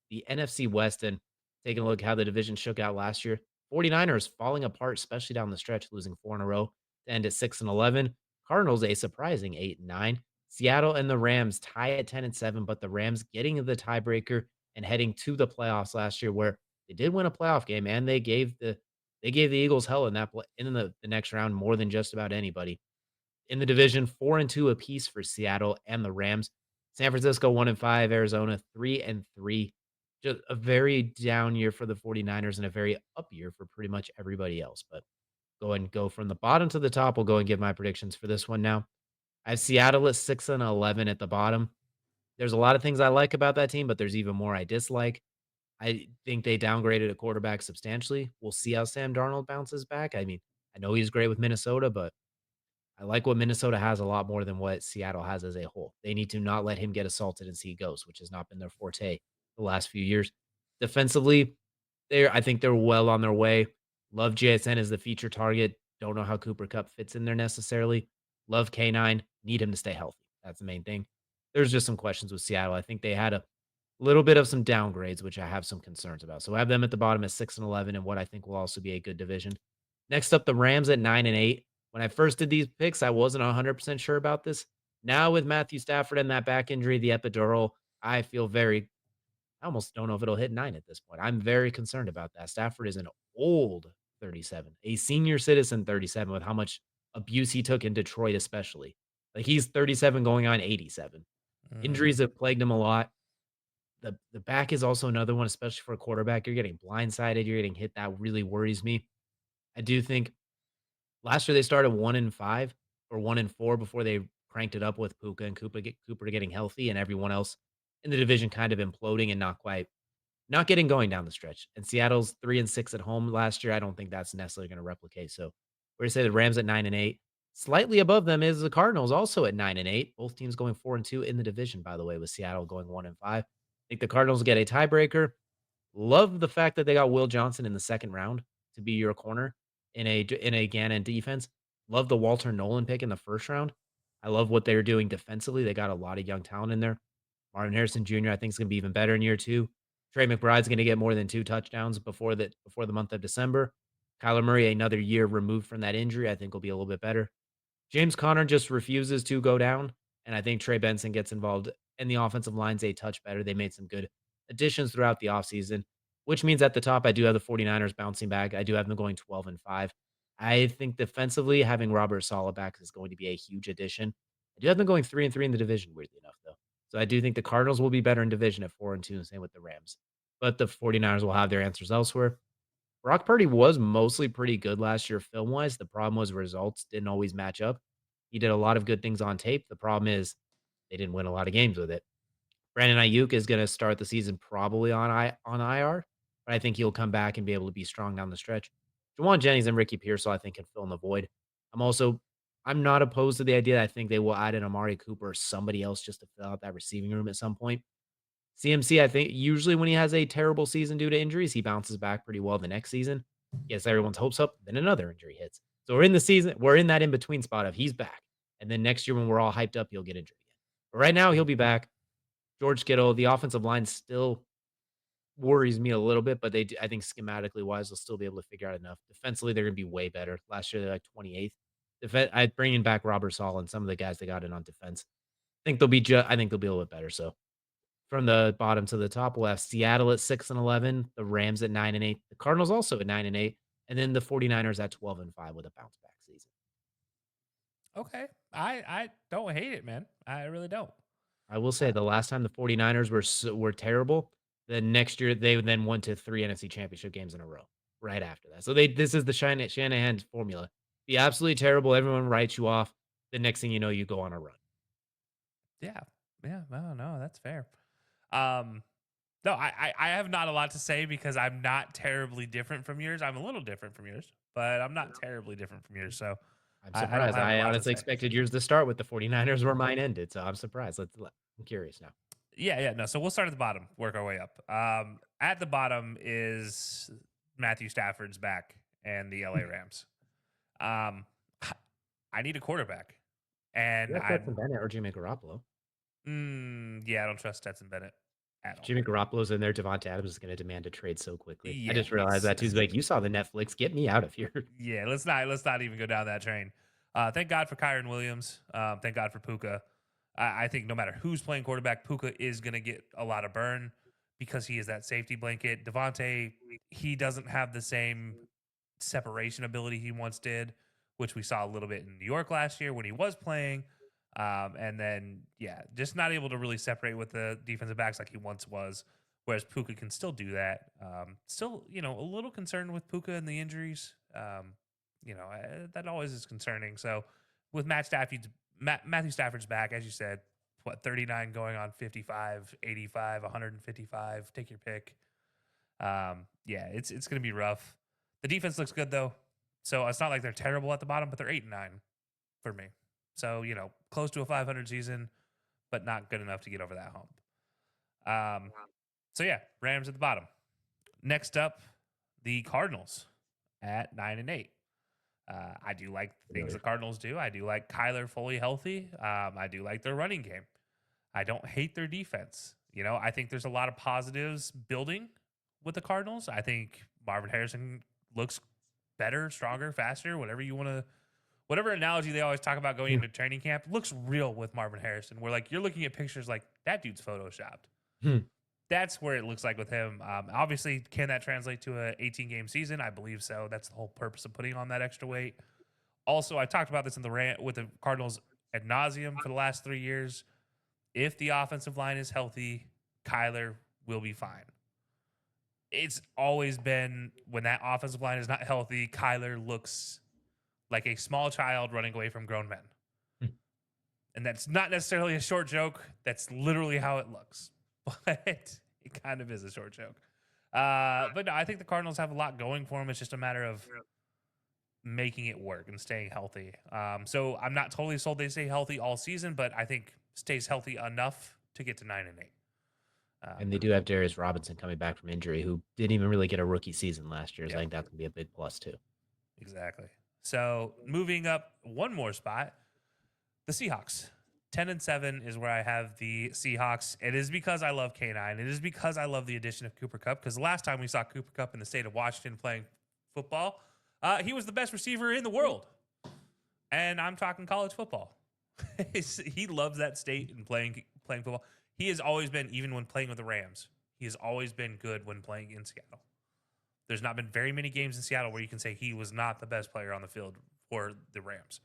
the NFC West and taking a look how the division shook out last year. 49ers falling apart, especially down the stretch, losing 4 in a row to end at 6 and 11. Cardinals a surprising 8 and 9. Seattle and the Rams tie at 10 and 7, but the Rams getting the tiebreaker and heading to the playoffs last year where they did win a playoff game and they gave the Eagles hell in the next round more than just about anybody. In the division, 4 and 2 apiece for Seattle and the Rams. San Francisco 1 and 5, Arizona 3 and 3. Just a very down year for the 49ers and a very up year for pretty much everybody else. But go from the bottom to the top. We'll go and give my predictions for this one now. I have Seattle at 6 and 11 at the bottom. There's a lot of things I like about that team, but there's even more I dislike. I think they downgraded a quarterback substantially. We'll see how Sam Darnold bounces back. I mean, I know he's great with Minnesota, but I like what Minnesota has a lot more than what Seattle has as a whole. They need to not let him get assaulted and see ghosts, which has not been their forte the last few years. Defensively, I think they're well on their way. Love JSN as the feature target. Don't know how Cooper Cup fits in there necessarily. Love K9. Need him to stay healthy. That's the main thing. There's just some questions with Seattle. I think they had a little bit of some downgrades, which I have some concerns about. So I have them at the bottom at 6 and 11, and what I think will also be a good division. Next up, the Rams at 9 and 8. When I first did these picks, I wasn't 100% sure about this. Now with Matthew Stafford and that back injury, the epidural, I feel I almost don't know if it'll hit 9 at this point. I'm very concerned about that. Stafford is an old 37, a senior citizen 37 with how much abuse he took in Detroit, especially. Like he's 37 going on 87. Mhm. Injuries have plagued him a lot. The back is also another one, especially for a quarterback. You're getting blindsided, you're getting hit. That really worries me. I do think last year they started 1 and 5 or 1 and 4 before they cranked it up with Puka and Cooper getting healthy and everyone else in the division kind of imploding and not getting going down the stretch. And Seattle's 3 and 6 at home last year. I don't think that's necessarily going to replicate. So we're going to say the Rams at 9 and 8. Slightly above them is the Cardinals also at 9 and 8. Both teams going 4 and 2 in the division, by the way, with Seattle going 1 and 5. I think the Cardinals get a tiebreaker. Love the fact that they got Will Johnson in the second round to be your corner in a Gannon defense. Love the Walter Nolan pick in the first round. I love what they're doing defensively. They got a lot of young talent in there. Marvin Harrison Jr. I think is going to be even better in year two. Trey McBride's going to get more than 2 touchdowns before the month of December. Kyler Murray, another year removed from that injury, I think will be a little bit better. James Conner just refuses to go down, and I think Trey Benson gets involved, and the offensive line's a touch better. They made some good additions throughout the offseason, which means at the top, I do have the 49ers bouncing back. I do have them going 12 and 5. I think defensively, having Robert Saleh back is going to be a huge addition. I do have them going 3 and 3 in the division, weirdly enough, though. So I do think the Cardinals will be better in division at 4 and 2, and same with the Rams. But the 49ers will have their answers elsewhere. Brock Purdy was mostly pretty good last year film wise. The problem was results didn't always match up. He did a lot of good things on tape. The problem is they didn't win a lot of games with it. Brandon Ayuk is going to start the season probably on IR, but I think he'll come back and be able to be strong down the stretch. Jawan Jennings and Ricky Pearsall, I think, can fill in the void. I'm not opposed to the idea. I think they will add in Amari Cooper or somebody else just to fill out that receiving room at some point. CMC, I think usually when he has a terrible season due to injuries, he bounces back pretty well the next season. Gets everyone's hopes up, then another injury hits. So we're in that in between spot of he's back. And then next year when we're all hyped up, he'll get injured again. But right now he'll be back. George Kittle, the offensive line still worries me a little bit, but I think schematically wise, they'll still be able to figure out enough. Defensively, they're going to be way better. Last year, they're like 28th. I bringing back Robert Sala and some of the guys they got in on defense. I think they'll be a little bit better. So from the bottom to the top, we'll have Seattle at 6 and 11, the Rams at 9 and 8, the Cardinals also at 9 and 8, and then the 49ers at 12 and 5 with a bounce back season. Okay. I don't hate it, man. I really don't. I will Uh, say the last time the 49ers were terrible, the next year they then went to 3 NFC championship games in a row right after that. So this is the Shanahan formula. Be absolutely terrible, everyone writes you off. The next thing you know, you go on a run. yeah. Yeah. No, no, that's fair. Um, no, I have not a lot to say because I'm not terribly different from yours. I'm a little different from yours, but I'm not terribly different from yours. So I'm I don't surprised. have a I lot to honestly say. expected yours to start with the 49ers where mine ended, so I'm surprised. I'm curious now. Yeah, yeah, no. So we'll start at the bottom, work our way up. At the bottom is Matthew Stafford's back and the LA Rams. Um, I need a quarterback, You and have Stetson Bennett or Jimmy Garoppolo. yeah, I don't trust Stetson Bennett at If all. Jimmy Garoppolo's in there, Devonta Adams is gonna demand a trade so quickly. I Yeah, just realized that too. He's like, "You saw the Netflix, get me out of here." yeah. Let's not even go down that train. Thank God for Kyron Williams. Thank God for Puka. I think no matter who's playing quarterback, Puka is going to get a lot of burn because he is that safety blanket. Devontae, he doesn't have the same separation ability he once did, which we saw a little bit in New York last year when he was playing. And then, yeah, just not able to really separate with the defensive backs like he once was. Whereas Puka can still do that. Still, a little concerned with Puka and the injuries. That always is concerning. So with Matthew Stafford's back, as you said, 39 going on 55, 85, 155. Take your pick. Yeah, it's going to be rough. The defense looks good though, so it's not like they're terrible at the bottom, but they're 8-9 for me. So close to a 500 season, but not good enough to get over that hump. So yeah, Rams at the bottom. Next up, the Cardinals at 9-8. I do like the things the Cardinals do. I do like Kyler fully healthy. I do like their running game. I don't hate their defense. I think there's a lot of positives building with the Cardinals. I think Marvin Harrison looks better, stronger, faster, whatever analogy they always talk about going into training camp looks real with Marvin Harrison. Where like you're looking at pictures like that dude's photoshopped. Hmm. That's where it looks like with him. Obviously, can that translate to a 18-game season? I believe so. That's the whole purpose of putting on that extra weight. Also, I talked about this in the rant with the Cardinals ad nauseum for the last 3 years. If the offensive line is healthy, Kyler will be fine. It's always been when that offensive line is not healthy, Kyler looks like a small child running away from grown men. And that's not necessarily a short joke. That's literally how it looks. But it kind of is a short joke. But no, I think the Cardinals have a lot going for them. It's just a matter of making it work and staying healthy. So I'm not totally sold they stay healthy all season, but I think stays healthy enough to get to 9-8. And they do have Darius Robinson coming back from injury, who didn't even really get a rookie season last year. So I think that's gonna be a big plus too. Exactly. So moving up one more spot, the Seahawks. 10-7 is where I have the Seahawks. It is because I love K9. It is because I love the addition of Cooper Kupp. Because the last time we saw Cooper Kupp in the state of Washington playing football, he was the best receiver in the world. And I'm talking college football. He loves that state and playing football. He has always been, even when playing with the Rams, he has always been good when playing in Seattle. There's not been very many games in Seattle where you can say he was not the best player on the field for the Rams.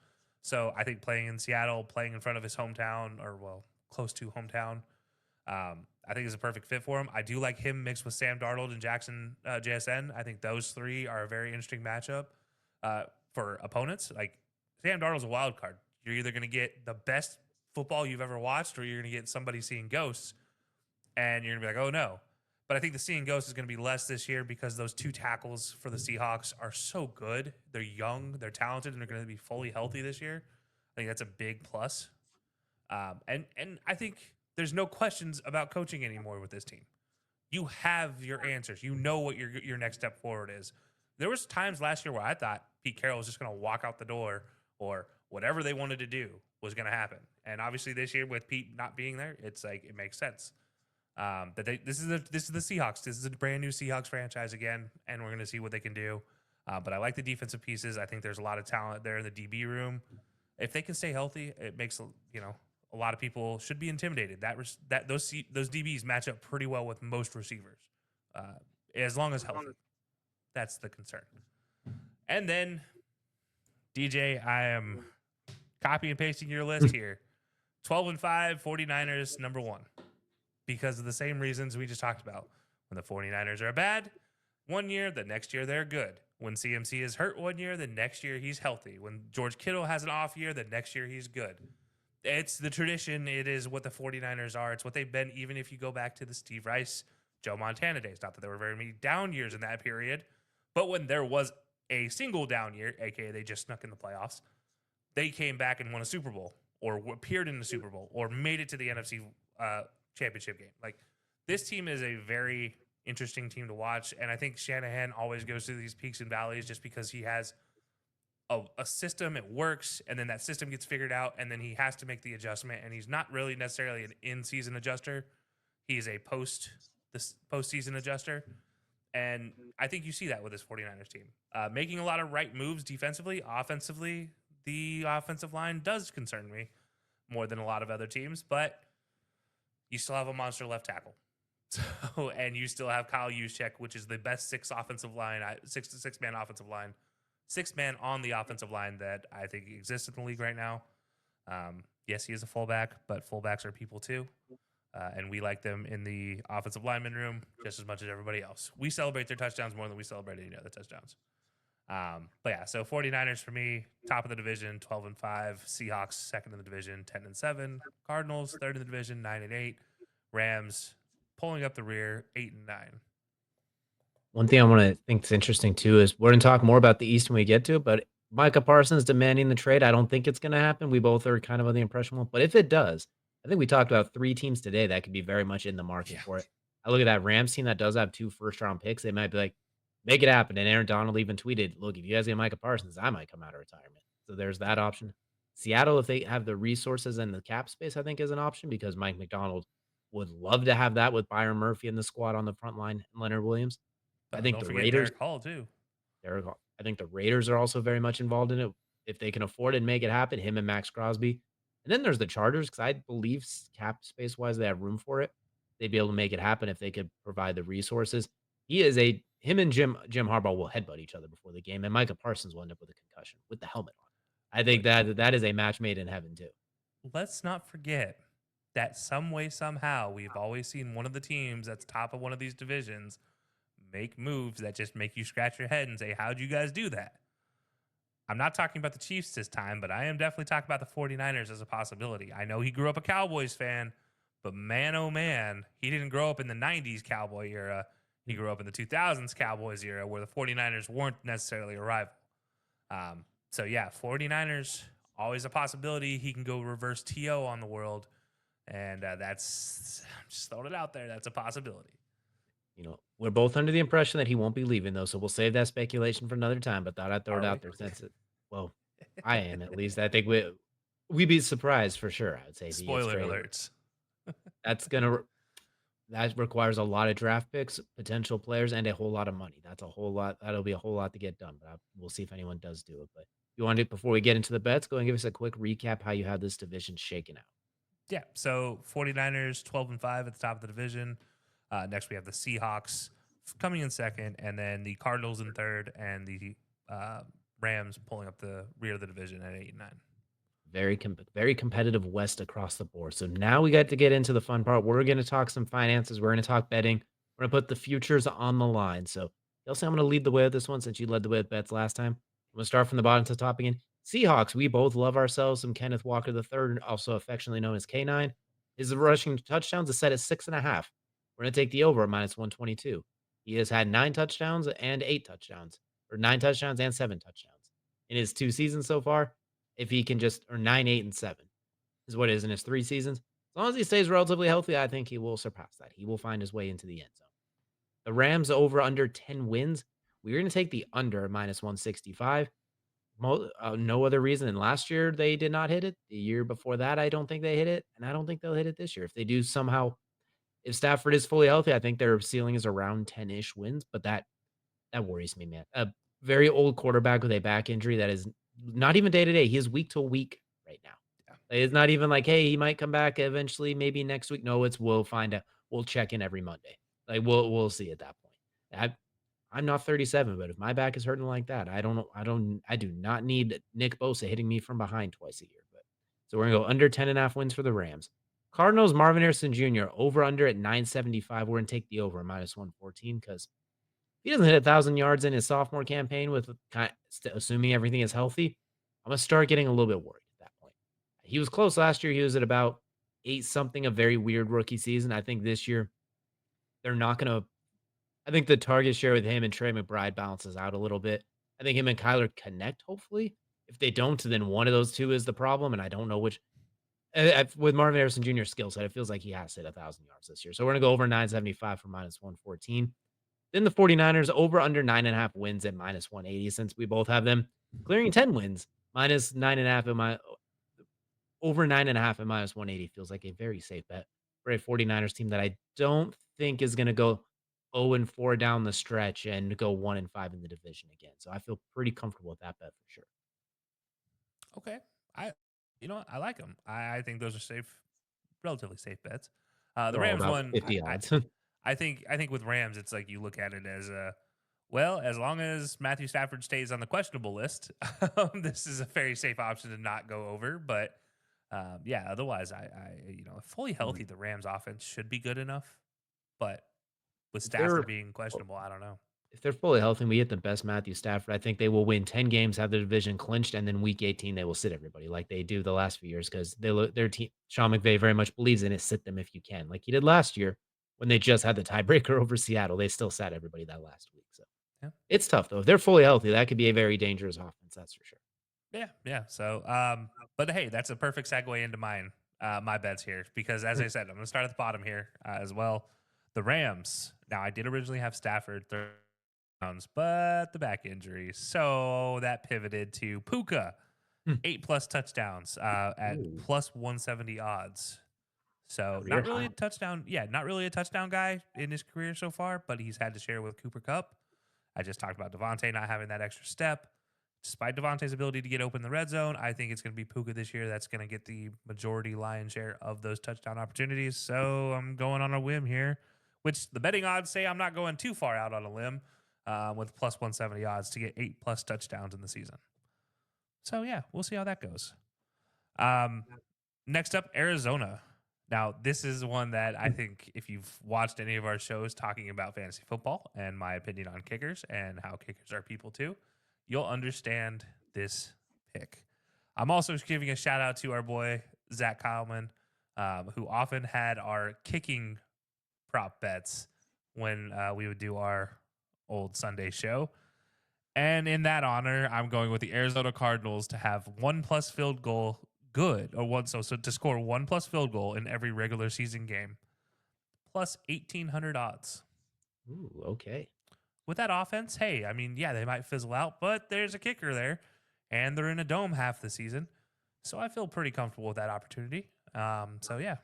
So I think playing in Seattle, playing in front of his hometown, or close to hometown, I think is a perfect fit for him. I do like him mixed with Sam Darnold and Jackson JSN. I think those three are a very interesting matchup for opponents. Like Sam Darnold's a wild card. You're either going to get the best football you've ever watched, or you're going to get somebody seeing ghosts, and you're going to be like, oh no. But I think the seeing ghosts is going to be less this year because those two tackles for the Seahawks are so good. They're young, they're talented, and they're going to be fully healthy this year. I think that's a big plus. And I think there's no questions about coaching anymore with this team. You have your answers. You know what your next step forward is. There was times last year where I thought Pete Carroll was just going to walk out the door, or whatever they wanted to do was going to happen. And obviously this year with Pete not being there, it's like it makes sense. This is the Seahawks. This is a brand new Seahawks franchise again, and we're going to see what they can do. But I like the defensive pieces. I think there's a lot of talent there in the DB room. If they can stay healthy, it makes a lot of people should be intimidated. Those DBs match up pretty well with most receivers, as long as healthy. That's the concern. And then DJ, I am copy and pasting your list here. 12-5, 49ers, number one. Because of the same reasons we just talked about. When the 49ers are bad one year, the next year they're good. When CMC is hurt one year, the next year he's healthy. When George Kittle has an off year, the next year he's good. It's the tradition. It is what the 49ers are. It's what they've been, even if you go back to the Steve Rice, Joe Montana days. Not that there were very many down years in that period, but when there was a single down year, aka they just snuck in the playoffs, they came back and won a Super Bowl, or appeared in the Super Bowl, or made it to the NFC championship game. Like, this team is a very interesting team to watch, and I think Shanahan always goes through these peaks and valleys just because he has a system, it works, and then that system gets figured out, and then he has to make the adjustment, and he's not really necessarily an in-season adjuster. He's a this postseason adjuster. And I think you see that with this 49ers team. Making a lot of right moves defensively. Offensively, the offensive line does concern me more than a lot of other teams, but you still have a monster left tackle. So, and you still have Kyle Juszczyk, which is the best six man offensive line, 6 man on the offensive line that I think exists in the league right now. Yes, he is a fullback, but fullbacks are people too. And we like them in the offensive lineman room just as much as everybody else. We celebrate their touchdowns more than we celebrate any other touchdowns. But yeah, so 49ers for me, top of the division, 12-5. Seahawks, second in the division, 10-7. Cardinals, third in the division, 9-8. Rams, pulling up the rear, 8-9. One thing I want to think is interesting too is we're going to talk more about the East when we get to it, but Micah Parsons demanding the trade. I don't think it's going to happen. We both are kind of on the impression, but if it does, I think we talked about 3 teams today that could be very much in the market Yeah. for it. I look at that Rams team that does have 2 first-round picks. They might be like, make it happen. And Aaron Donald even tweeted, look, if you guys get Micah Parsons, I might come out of retirement. So there's that option. Seattle, if they have the resources and the cap space, I think is an option because Mike McDonald would love to have that with Byron Murphy in the squad on the front line and Leonard Williams. I think Don't the forget Raiders Derek Hall, too. I think the Raiders are also very much involved in it if they can afford it and make it happen, him and Max Crosby. And then there's the Chargers because I believe cap space wise, they have room for it. They'd be able to make it happen if they could provide the resources. Him and Jim Harbaugh will headbutt each other before the game, and Micah Parsons will end up with a concussion with the helmet on. I think But that is a match made in heaven too. let's not forget that some way, somehow, we've always seen one of the teams that's top of one of these divisions make moves that just make you scratch your head and say, how'd you guys do that? I'm not talking about the Chiefs this time, but I am definitely talking about the 49ers as a possibility. I know he grew up a Cowboys fan, but man, oh man, he didn't grow up in the 90s Cowboy era. He grew up in the 2000s Cowboys era where the 49ers weren't necessarily a rival. So yeah, 49ers, always a possibility. He can go reverse TO on the world. And that's, I'm just throwing it out there. That's a possibility. We're both under the impression that he won't be leaving though, so we'll save that speculation for another time. But thought I'd throw it Are we? out there since it. Well, I am at least. I think we'd be surprised for sure. I would say if he gets Spoiler traded. alerts. That's gonna that requires a lot of draft picks, potential players, and a whole lot of money. That's a whole lot. That'll be a whole lot to get done. But we'll see if anyone does do it. But you want to before we get into the bets, go and give us a quick recap how you have this division shaken out. Yeah. So 49ers 12-5 at the top of the division. Next we have the Seahawks coming in second, and then the Cardinals in third, and the Rams pulling up the rear of the division at 8-9. Very competitive West across the board. So now we got to get into the fun part. We're going to talk some finances. We're going to talk betting. We're going to put the futures on the line. So, Kelsey, I'm going to lead the way with this one since you led the way with bets last time. I'm going to start from the bottom to the top again. Seahawks, we both love ourselves some Kenneth Walker III, also affectionately known as K9. His rushing touchdowns is set at 6.5. We're going to take the over at -122. He has had 9 touchdowns and 8 touchdowns, or 9 touchdowns and 7 touchdowns in his 2 seasons so far. If he can just or 9, 8, and 7 is what it is in his 3 seasons. As long as he stays relatively healthy, I think he will surpass that. He will find his way into the end zone. The Rams over under 10 wins. We're going to take the under -165. No other reason than last year they did not hit it. The year before that, I don't think they hit it, and I don't think they'll hit it this year. If they do somehow, if Stafford is fully healthy, I think their ceiling is around 10-ish wins, but that worries me, man. A very old quarterback with a back injury that is not even day to day. He is week to week right now. Yeah. It's not even like, hey, he might come back eventually, maybe next week. No, it's we'll find out. We'll check in every Monday. Like we'll see at that point. I'm not 37, but if my back is hurting like that, I do not need Nick Bosa hitting me from behind twice a year. But so we're gonna go under 10.5 wins for the Rams. Cardinals, Marvin Harrison Jr. over under at 975. We're gonna take the over -114 because he doesn't hit 1,000 yards in his sophomore campaign with assuming everything is healthy. I'm gonna start getting a little bit worried at that point. He was close last year. He was at about 8 something, a very weird rookie season. I think this year they're not gonna. I think the target share with him and Trey McBride balances out a little bit. I think him and Kyler connect. Hopefully, if they don't, then one of those two is the problem, and I don't know which. With Marvin Harrison Jr.'s skill set, it feels like he has to hit 1,000 yards this year. So we're gonna go over 975 for -114. Then the 49ers over under 9.5 wins at -180 since we both have them clearing 10 wins. -9.5 at over 9.5 at -180 feels like a very safe bet. for a 49ers team that I don't think is gonna go 0-4 down the stretch and go 1-5 in the division again. So I feel pretty comfortable with that bet for sure. Okay. I you know what? I like them. I think those are safe, relatively safe bets. The They're all Rams about one, 50 odds. I think with Rams, it's like you look at it as a well, as long as Matthew Stafford stays on the questionable list, this is a very safe option to not go over. But yeah, otherwise, fully Mhm. healthy, the Rams offense should be good enough. But with If they're Stafford being questionable, I don't know. if they're fully healthy and we get the best Matthew Stafford, I think they will win 10 games, have the division clinched, and then week 18 they will sit everybody like they do the last few years because their team. Sean McVay very much believes in it. Sit them if you can, like he did last year when they just had the tiebreaker over Seattle. They still sat everybody that last week. So Yeah. it's tough though. If they're fully healthy, that could be a very dangerous offense. That's for sure. Yeah, yeah. So, but hey, that's a perfect segue into my bets here because, as I said, I'm going to start at the bottom here as well. The Rams. Now, I did originally have Stafford rounds, but the back injury, so that pivoted to Puka, Hmm. 8+ touchdowns at Ooh, plus 170 odds. So, career not really high. a touchdown. Yeah, not really a touchdown guy in his career so far, but he's had to share with Cooper Cup. I just talked about Devontae not having that extra step. Despite Devontae's ability to get open in the red zone, I think it's going to be Puka this year that's going to get the majority lion's share of those touchdown opportunities. So I'm going on a whim here, which the betting odds say I'm not going too far out on a limb with plus 170 odds to get 8+ touchdowns in the season. So yeah, we'll see how that goes. Um, Next up, Arizona. Now, this is one that I think if you've watched any of our shows talking about fantasy football and my opinion on kickers and how kickers are people too, you'll understand this pick. I'm also giving a shout out to our boy, Zach Kyleman, who often had our kicking prop bets when we would do our old Sunday show. And in that honor, I'm going with the Arizona Cardinals to have 1+ field goal good or one so to score 1+ field goal in every regular season game plus 1800 odds. Ooh, okay. With that offense, hey, I mean, yeah, they might fizzle out, but there's a kicker there and they're in a dome half the season. So I feel pretty comfortable with that opportunity. So yeah,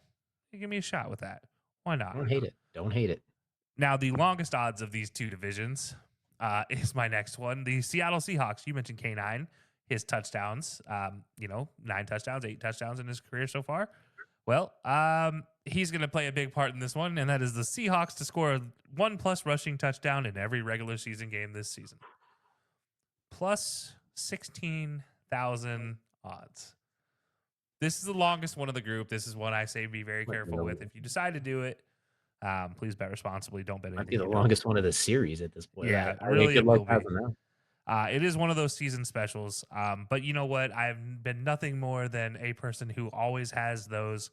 give me a shot with that. Why not? Don't hate it. Don't hate it. Now, the longest odds of these two divisions is my next one. The Seattle Seahawks. You mentioned K9, his touchdowns. 9 touchdowns, 8 touchdowns in his career so far. Well, he's going to play a big part in this one, and that is the Seahawks to score 1+ rushing touchdown in every regular season game this season. Plus 16,000 odds. This is the longest one of the group. This is one I say be very Might be careful with. the If you decide to do it, please bet responsibly. Don't bet might be anything the you don't. longest one of the series at this point. Yeah, I mean, really, good it luck will be. having that. It is one of those season specials. But you know what? I've been nothing more than a person who always has those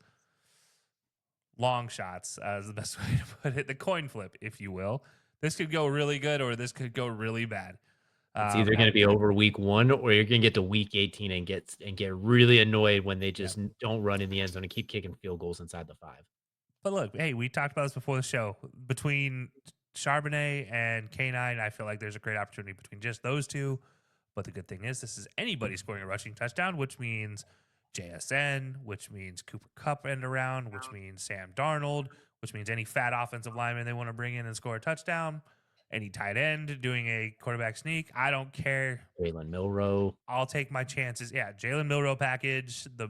long shots, is the best way to put it. The coin flip, if you will. This could go really good or this could go really bad. It's either Now, gonna be over week 1 or you're gonna get to week 18 and get really annoyed when they yeah. just don't run in the end zone and keep kicking field goals inside the 5. But look, hey, we talked about this before the show. Between Charbonnet and K9, I feel like there's a great opportunity between just those two. But the good thing is, this is anybody scoring a rushing touchdown, which means JSN, which means Cooper Cup end around, which means Sam Darnold, which means any fat offensive lineman they want to bring in and score a touchdown, any tight end doing a quarterback sneak. I don't care. Jalen Milrow. I'll take my chances. Yeah, Jalen Milrow package, the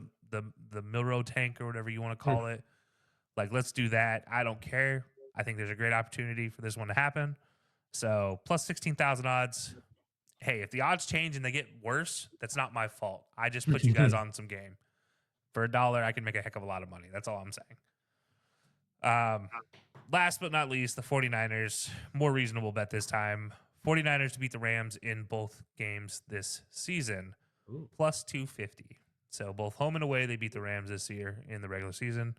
Milrow tank or whatever you want to call it. Like, let's do that. I don't care. I think there's a great opportunity for this one to happen. So plus 16,000 odds. Hey, if the odds change and they get worse, that's not my fault. I just put you guys on some game. For a dollar, I can make a heck of a lot of money. That's all I'm saying. Um, Last but not least, the 49ers. More reasonable bet this time. 49ers to beat the Rams in both games this season. Ooh, Plus 250. So both home and away, they beat the Rams this year in the regular season.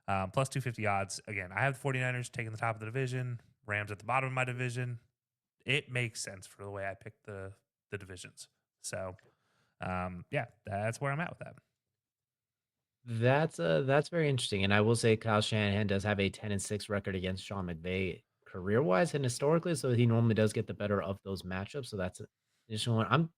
Plus 250 odds. Again, I have the 49ers taking the top of the division, Rams at the bottom of my division. It makes sense for the way I picked the divisions. So, yeah, that's where I'm at with that. that's very interesting, and I will say Kyle Shanahan does have a 10-6 record against Sean McVay career-wise and historically, so he normally does get the better of those matchups, so that's an additional one.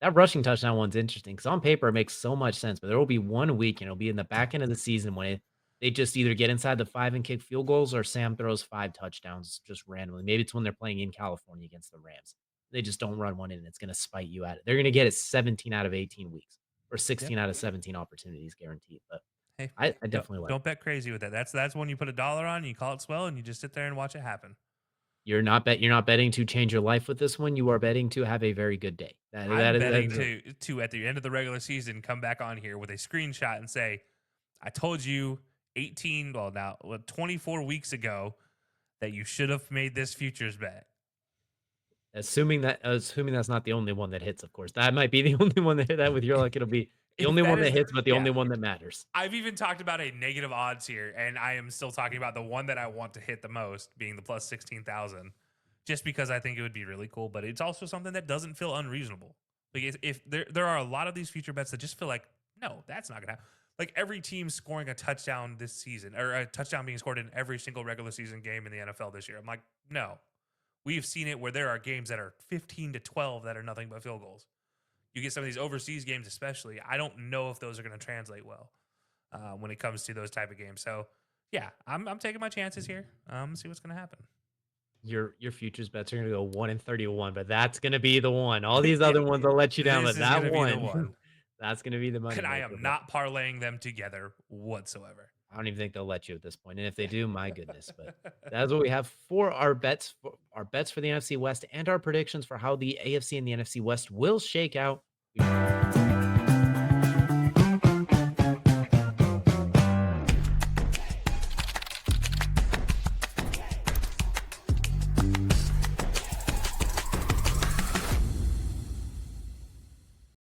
That rushing touchdown one's interesting because on paper, it makes so much sense, but there will be 1 week, and it'll be in the back end of the season when They just either get inside the 5 and kick field goals or Sam throws 5 touchdowns just randomly. Maybe it's when they're playing in California against the Rams. They just don't run one in, and it's gonna spite you at it. They're gonna get it 17 out of 18 weeks or Yep. 16 out of 17 opportunities guaranteed, but Hey, I don't definitely like don't bet crazy with that. That's when you put a dollar on, you call it swell, and you just sit there and watch it happen. you're not betting to change your life with this one, you are betting to have a very good day. I'm That betting is it. to at the end of the regular season come back on here with a screenshot and say, "I told you 18, well now 24 weeks ago that you should have made this futures bet." Assuming that's not the only one that hits, of course. That might be the only one that hit that with your luck, it'll be the If only that one is that the hits, but the yeah, only one that matters. I've even talked about a negative odds here, and I am still talking about the one that I want to hit the most, being the plus 16,000, just because I think it would be really cool. But it's also something that doesn't feel unreasonable. Like if there are a lot of these future bets that just feel like, no, that's not gonna happen. Like every team scoring a touchdown this season, or a touchdown being scored in every single regular season game in the NFL this year. I'm like, no. We've seen it where there are games that are 15-12 that are nothing but field goals. You get some of these overseas games, especially. I don't know if those are going to translate well when it comes to those type of games. So, yeah, I'm taking my chances here. See what's going to happen. Your futures bets are gonna go 1 and 31, but that's gonna be the one. All these Yeah, other ones will let you down, this but is going that to be the one, one. that's gonna be the And I moneymaker, am but not parlaying them together whatsoever. I don't even think they'll let you at this point, and if they do, my goodness, but that's what we have for our bets for the NFC West and our predictions for how the AFC and the NFC West will shake out. We